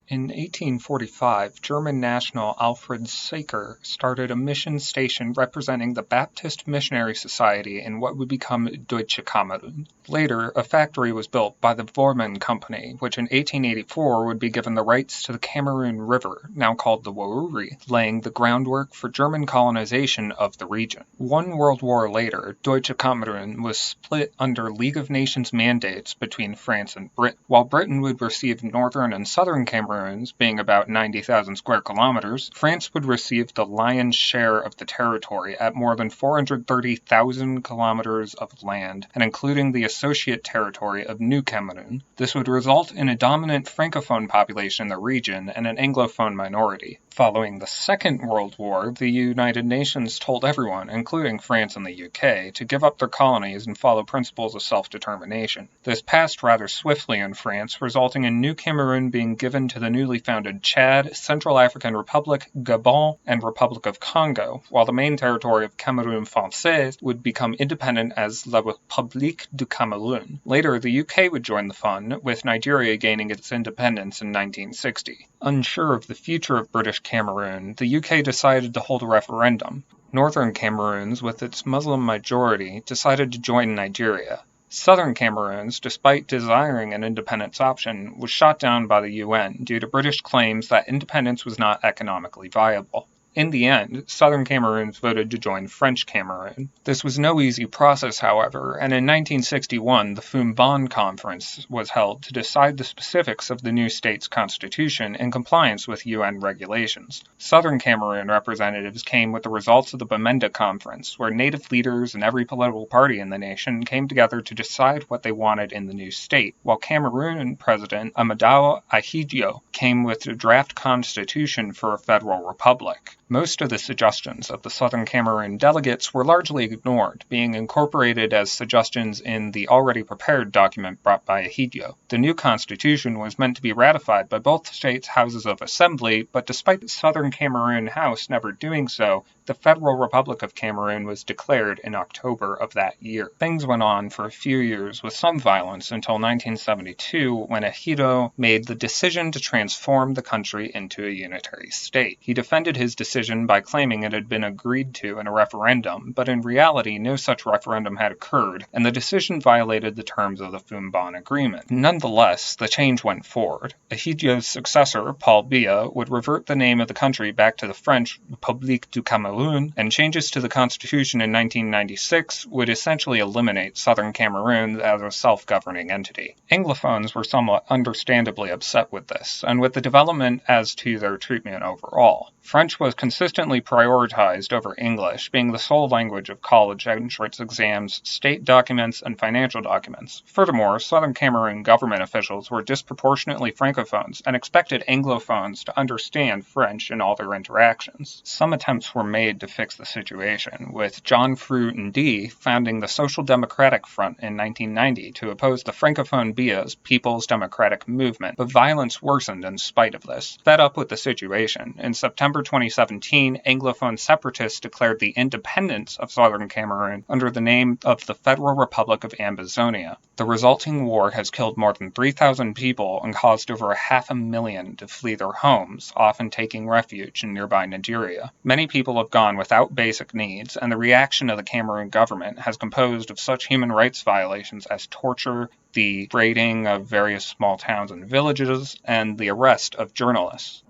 In 1845, German national Alfred Sacher started a mission station representing the Baptist Missionary Society in what would become Deutsche Kamerun. Later, a factory was built by the Vormann Company, which in 1884 would be given the rights to the Cameroon River, now called the Wouri, laying the groundwork for German colonization of the region. One World War later, Deutsche Kamerun was split under League of Nations mandates between France and Britain. While Britain would receive northern and southern Cameroon, being about 90,000 square kilometers, France would receive the lion's share of the territory at more than 430,000 kilometers of land, and including the associate territory of New Cameroon. This would result in a dominant Francophone population in the region and an Anglophone minority. Following the Second World War, the United Nations told everyone, including France and the UK, to give up their colonies and follow principles of self-determination. This passed rather swiftly in France, resulting in New Cameroon being given to the newly founded Chad, Central African Republic, Gabon, and Republic of Congo, while the main territory of Cameroun Français would become independent as La République du Cameroun. Later, the UK would join the fund, with Nigeria gaining its independence in 1960. Unsure of the future of British Cameroon, the UK decided to hold a referendum. Northern Cameroons, with its Muslim majority, decided to join Nigeria. Southern Cameroons, despite desiring an independence option, was shot down by the UN due to British claims that independence was not economically viable. In the end, Southern Cameroons voted to join French Cameroon. This was no easy process, however, and in 1961 the Foumban Conference was held to decide the specifics of the new state's constitution in compliance with UN regulations. Southern Cameroon representatives came with the results of the Bamenda Conference, where native leaders and every political party in the nation came together to decide what they wanted in the new state, while Cameroon President Amadou Ahidjo came with a draft constitution for a federal republic. Most of the suggestions of the Southern Cameroon delegates were largely ignored, being incorporated as suggestions in the already prepared document brought by Ahidjo. The new constitution was meant to be ratified by both states' houses of assembly, but despite the Southern Cameroon House never doing so, the Federal Republic of Cameroon was declared in October of that year. Things went on for a few years with some violence until 1972, when Ahidjo made the decision to transform the country into a unitary state. He defended his decision by claiming it had been agreed to in a referendum, but in reality no such referendum had occurred, and the decision violated the terms of the Foumban Agreement. Nonetheless, the change went forward. Ahidjo's successor, Paul Biya, would revert the name of the country back to the French République du Cameroun, and changes to the constitution in 1996 would essentially eliminate Southern Cameroon as a self-governing entity. Anglophones were somewhat understandably upset with this, and with the development as to their treatment overall. French was consistently prioritized over English, being the sole language of college entrance exams, state documents, and financial documents. Furthermore, Southern Cameroon government officials were disproportionately Francophones and expected Anglophones to understand French in all their interactions. Some attempts were made to fix the situation, with John Fru Ndi founding the Social Democratic Front in 1990 to oppose the Francophone Biya's People's Democratic Movement, but violence worsened in spite of this. Fed up with the situation, in September 2017, Anglophone separatists declared the independence of Southern Cameroon under the name of the Federal Republic of Ambazonia. The resulting war has killed more than 3,000 people and caused over 500,000 to flee their homes, often taking refuge in nearby Nigeria. Many people have gone without basic needs, and the reaction of the Cameroon government has composed of such human rights violations as torture, the raiding of various small towns and villages, and the arrest of journalists.